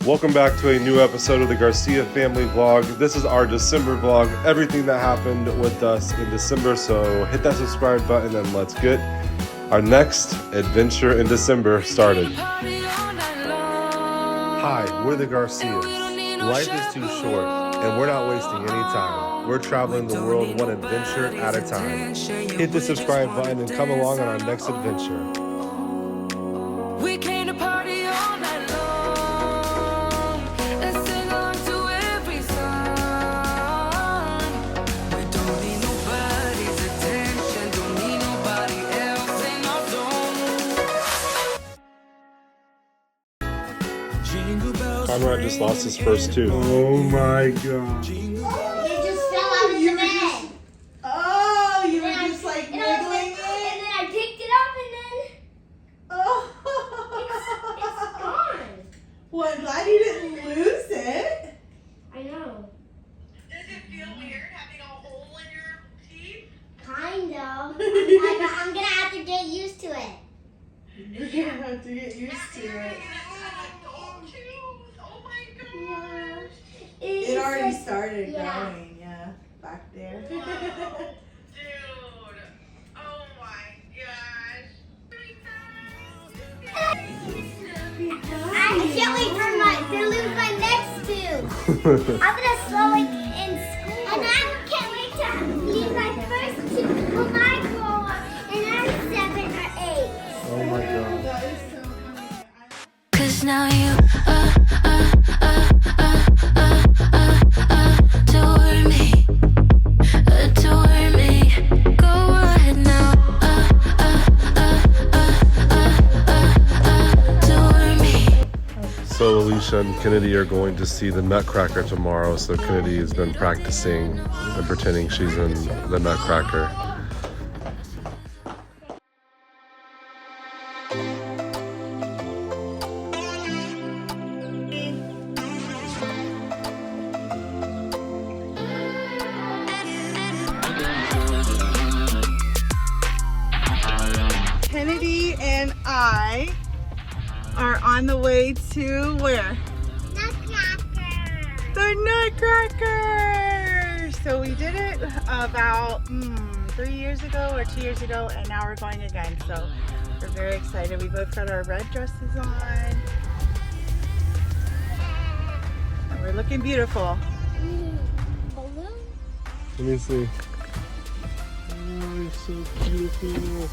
Welcome back to a new episode of the Garcia Family Vlog. This is our December vlog, everything that happened with us in December. So hit that subscribe button and let's get our next adventure in December started. Hi, we're the Garcias. Life is too short and we're not wasting any time. We're traveling the world one adventure at a time. Hit the subscribe button and come along on our next adventure. We came to party all night long. Let's sing along to every song. We don't need nobody's attention, don't need nobody else in our zone. Jingle bells. Conrad just lost his first tooth. Oh my god. It just fell out of the bed. Oh, you were And I- just like and I was wiggling like- it? And then I picked it up and then Oh. it's gone. Well, I'm glad you didn't lose it. I know. Does it feel weird having a hole in your teeth? Kind of. I'm gonna have to get used to it. You're gonna have to get used to it. An adult tooth? Oh my gosh. It already It's started yeah. growing, yeah, back there. Dude. Oh my gosh. I can't wait to lose my next tooth. I'm gonna slow it in school. And I can't wait to leave my first tooth when I grow up and I'm 7 or 8. Oh my god. That is so funny. 'Cause now you adore me. Go ahead now, adore me. So Alicia and Kennedy are going to see the Nutcracker tomorrow. So Kennedy has been practicing and pretending she's in the Nutcracker. Kennedy and I are on the way to where? The Nutcracker! So we did it about 3 years ago or 2 years ago, and now we're going again. So we're very excited. We both got our red dresses on. And we're looking beautiful. Balloon? Let me see. Oh, it's so beautiful.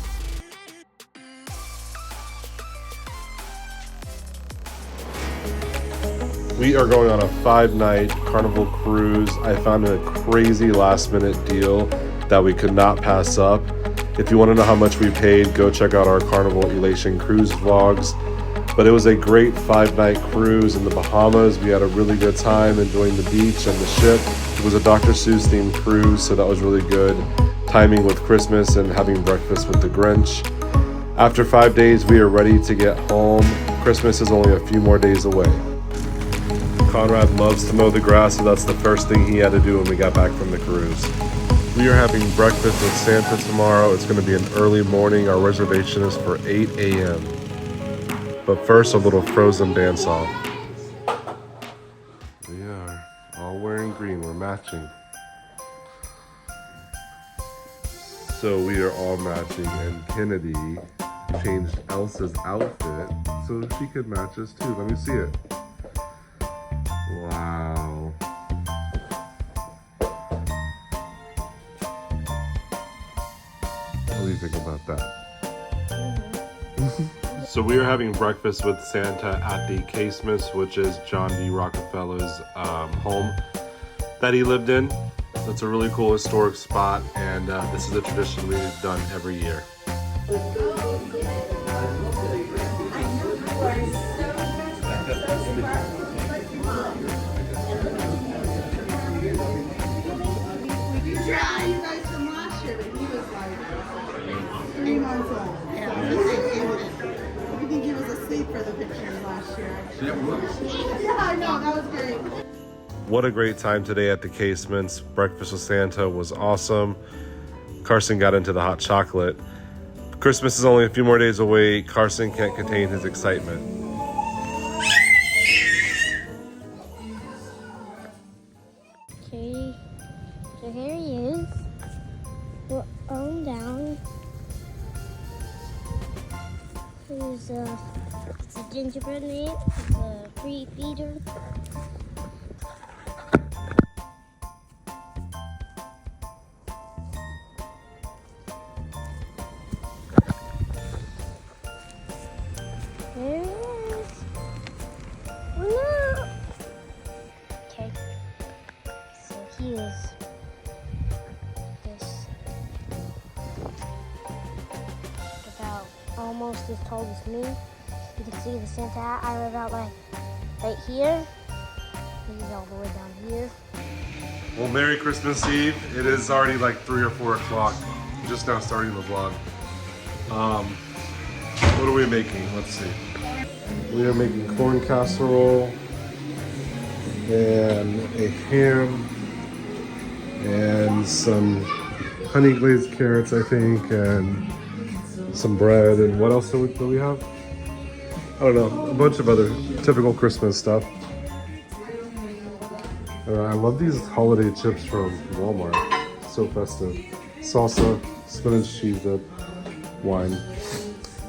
We are going on a 5-night Carnival cruise. I found a crazy last-minute deal that we could not pass up. If you want to know how much we paid, go check out our Carnival Elation cruise vlogs. But it was a great 5-night cruise in the Bahamas. We had a really good time enjoying the beach and the ship. It was a Dr. Seuss themed cruise, so that was really good. Timing with Christmas and having breakfast with the Grinch. After 5 days, we are ready to get home. Christmas is only a few more days away. Conrad loves to mow the grass, so that's the first thing he had to do when we got back from the cruise. We are having breakfast with Santa tomorrow. It's going to be an early morning. Our reservation is for 8 a.m. But first, a little Frozen dance off. We are all wearing green. We're matching. So we are all matching, and Kennedy changed Elsa's outfit so she could match us too. Let me see it. Wow. What do you think about that? So we are having breakfast with Santa at the Casements, which is John D. Rockefeller's home that he lived in. It's a really cool historic spot, and this is a tradition we've done every year. Yeah, you guys from last year, but he was like 8 months old. Yeah. I think he was asleep for the pictures last year. Yeah, I know, that was great. What a great time today at the Casements. Breakfast with Santa was awesome. Carson got into the hot chocolate. Christmas is only a few more days away. Carson can't contain his excitement. gingerbread man. It's a free feeder. There it is. Oh no! Okay. So he is this about almost as tall as me. You can see the Santa hat. I live out like right here. He's all the way down here. Well, Merry Christmas Eve. It is already like 3 or 4 o'clock. Just now starting the vlog. What are we making? Let's see. We are making corn casserole and a ham and some honey glazed carrots, I think, and some bread. And what else do we have? I don't know. A bunch of other typical Christmas stuff. I love these holiday chips from Walmart. So festive. Salsa, spinach cheese dip, wine.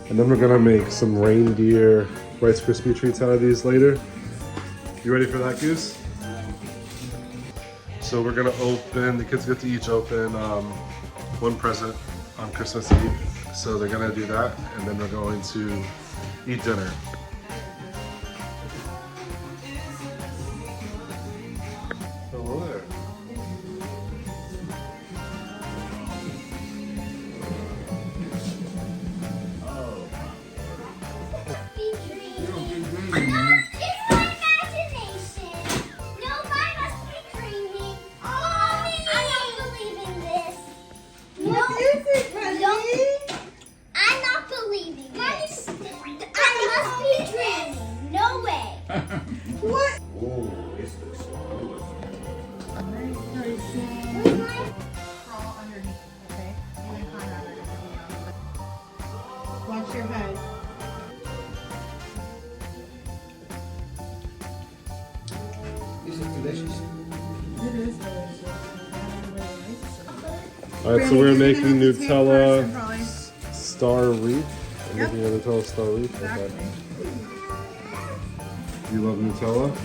And then we're gonna make some reindeer Rice Krispie treats out of these later. You ready for that, Goose? So we're gonna open, the kids get to each open one present on Christmas Eve. So they're gonna do that, and then we're going to eat dinner. Hello there. Crawl underneath, okay? You can climb underneath. Watch your head. This is delicious. It is delicious. All right, so we're making You're gonna have to take Nutella first, probably. Star Wreath. I'm Yep. making a Nutella Star Wreath. Exactly. Okay. You love Nutella?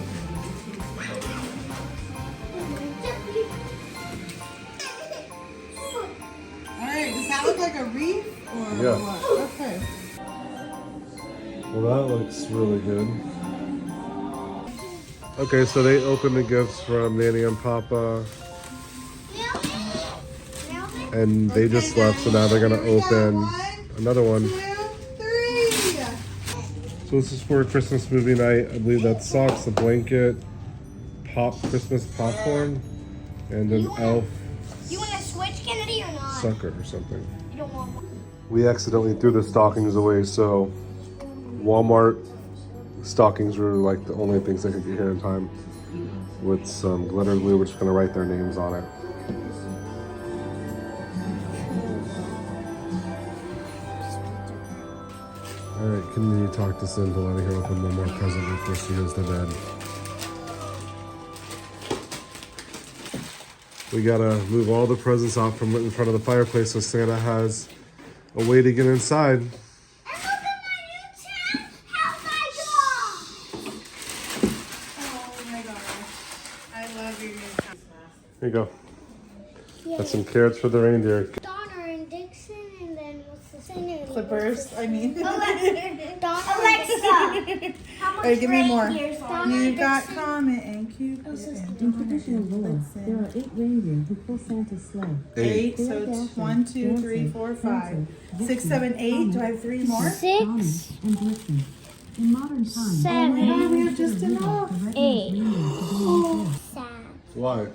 Alright, does that look like a wreath or Yeah. what? Okay. Well, that looks really good. Okay, so they opened the gifts from Nanny and Papa, and they just left, so now they're gonna Here we go. open 1, another one. 2, 3. So this is for a Christmas movie night. I believe that's socks, a blanket, Christmas popcorn, and an elf You want to switch, Kennedy, or not? sucker or something. You don't want one. We accidentally threw the stockings away, so Walmart stockings were like the only things they could get here in time. With some glitter glue, we're just gonna write their names on it. All right, can you talk to Cindy to let her open one more present before she goes to bed? We gotta move all the presents off from in front of the fireplace so Santa has a way to get inside. And look at my new tent. How my Oh my gosh. I love your new Christmas. Here you go. dog. That's some carrots for the reindeer. Donner and Dixon, and then what's the second? Clippers, I mean. Alexa. How much Alright, give me more. reindeers are You there? got Comet and Cupid. In traditional lore, there are 8 reindeer who pull Santa's sleigh. 8, so it's 1, 2, 3, 4, 5. 6, 7, 8. Do I have 3 more? 6, And Blitzen. In modern times, Oh my God, 7, we have just enough. 8. Sad. Why?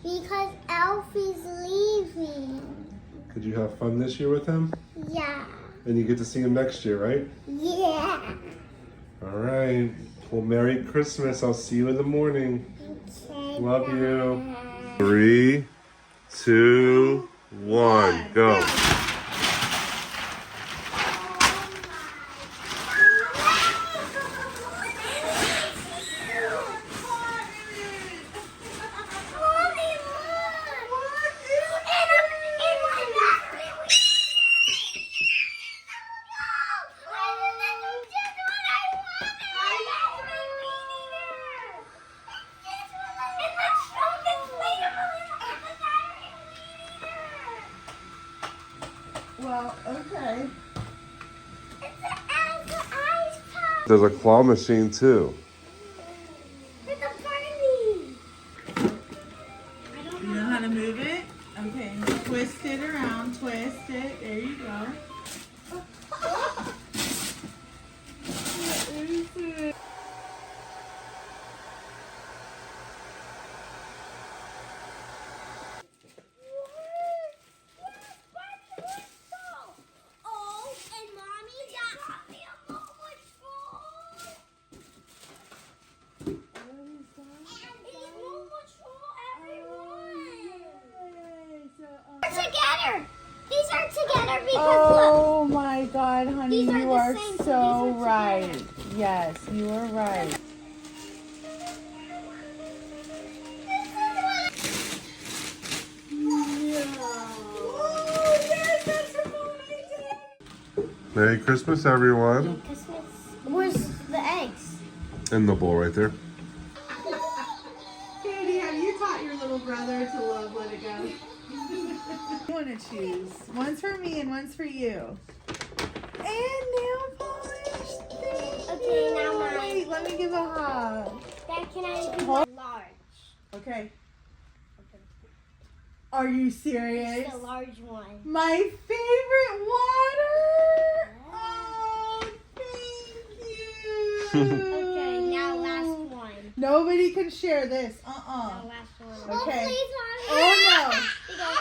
Because Alfie's leaving. Could you have fun this year with him? Yeah. And you get to see him next year, right? Yeah. All right. Well, Merry Christmas. I'll see you in the morning. Love you. 3, 2, 1, go. well, okay. It's an ice pop. There's a claw machine too. It's a Barbie. You know how to move it? Okay, twist it around, twist it. There you go. Oh, and mommy got me a Momo Troll. And these Momo Troll everyone. They're together. These are together because look. Oh my God, honey, These are you the are same, so these are right. together. Yes, you are right. Merry Christmas, everyone. Christmas. Where's the eggs? In the bowl right there. Katie, have you taught your little brother to love Let It Go? You want to choose. One's for me and one's for you. And nail polish. Thank Okay, you. now mine. Wait, let me give a hug. Dad, can I do one large? Okay. Are you serious? It's the large one. My favorite water. Oh, thank you. Okay, now last one. Nobody can share this. Now last one. Okay. Oh, please, Oh, no. no.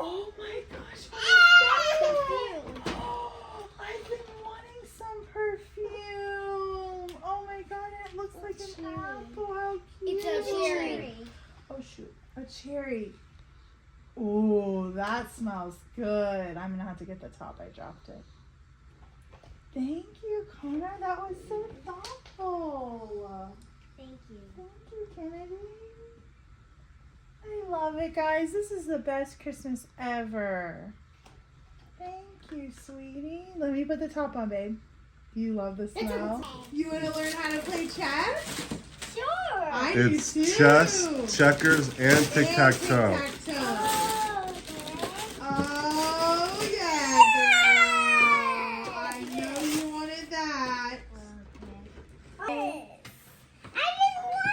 Oh my gosh. Perfume. Oh, I've been wanting some perfume. Oh my God, it looks like an apple. How cute. It's a cherry. Oh shoot, a cherry. Oh, that smells good. I'm gonna have to get the top. I dropped it. Thank you, Connor. That was so thoughtful. Thank you. Thank you, Kennedy. I love it, guys. This is the best Christmas ever. Thank you, sweetie. Let me put the top on, babe. Do you love the smell? You want to learn how to play chess? Sure. I It's do too. chess, checkers, and tic-tac-toe. Oh, okay. Oh, yeah, girl. I know you wanted that.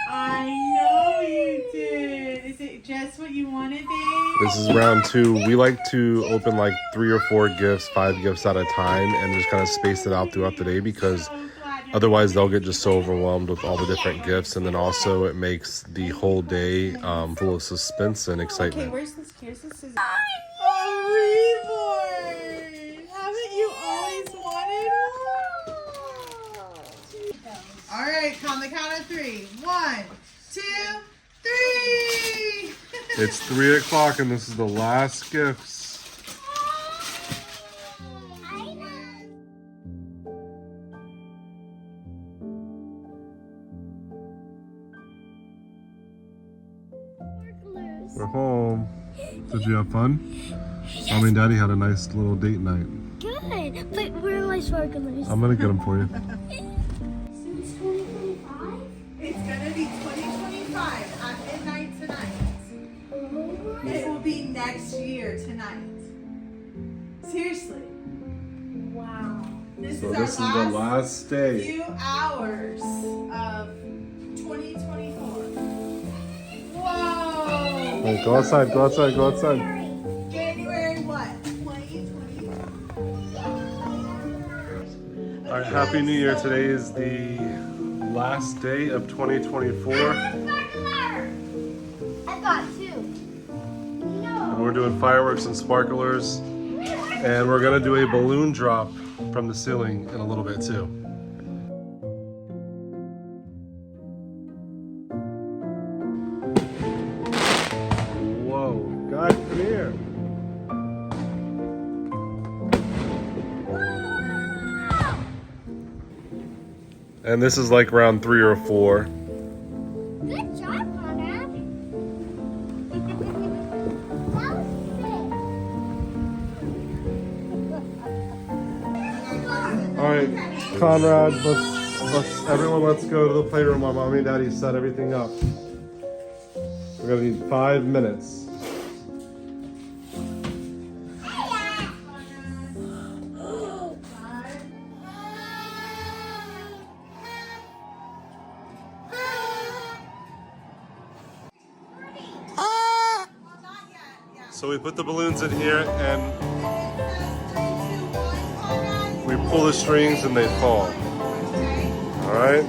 I know you did. Is it just what you wanted, babe? This is round 2. We like to open like 3 or 4 gifts, 5 gifts at a time, and just kind of space it out throughout the day because otherwise they'll get just so overwhelmed with all the different gifts. And then also it makes the whole day full of suspense and Okay, excitement. where's this scissors? Oh, reborn! Haven't you always wanted one? All right, on the count of 3. 1, 2, 3. It's 3 o'clock and this is the last gifts. We're home. Did you have fun? Mommy and Daddy had a nice little date night. Good. But where are my sparklers? I'm gonna get them for you. Since 2025? It's gonna be 2025 at midnight tonight. It will be next year tonight. Seriously. Wow. This So is this is our the last last day. few hours of 2024. Whoa! Wait, go outside, go outside, go outside. January what? 2024. All right, Happy New Year. Today is the last day of 2024. I got 2. And we're doing fireworks and sparklers. And we're gonna do a balloon drop from the ceiling in a little bit too. Whoa, guys, come here. And this is like round 3 or 4. Good job, Conrad. That was sick. All right, Conrad, let's go to the playroom while Mommy and Daddy set everything up. We're gonna need 5 minutes. So we put the balloons in here and we pull the strings and they fall. All right?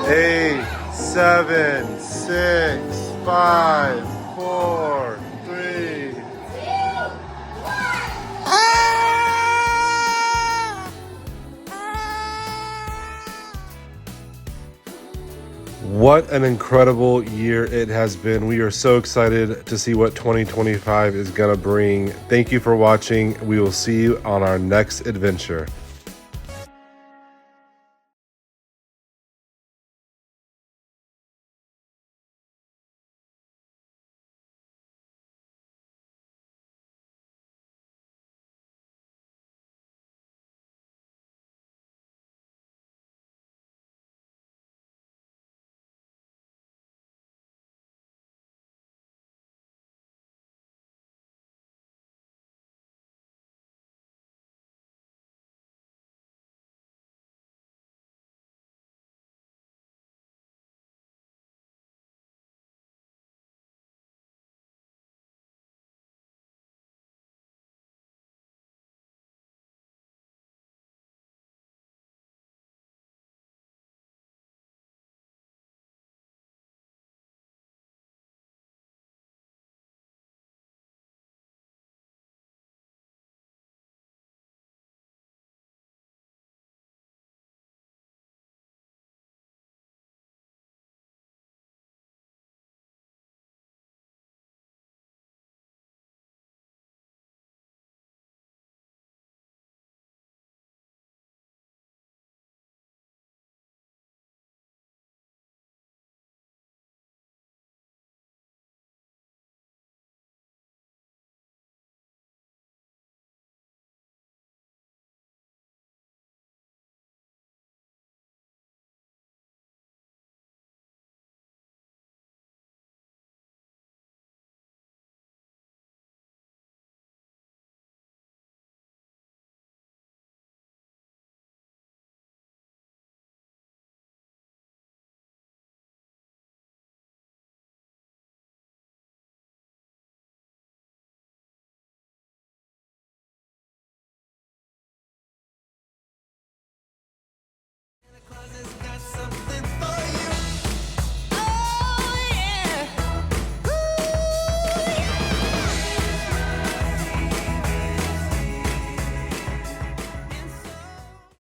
Eight, 7, 6, 5, 4, 3. What an incredible year it has been. We are so excited to see what 2025 is going to bring. Thank you for watching. We will see you on our next adventure.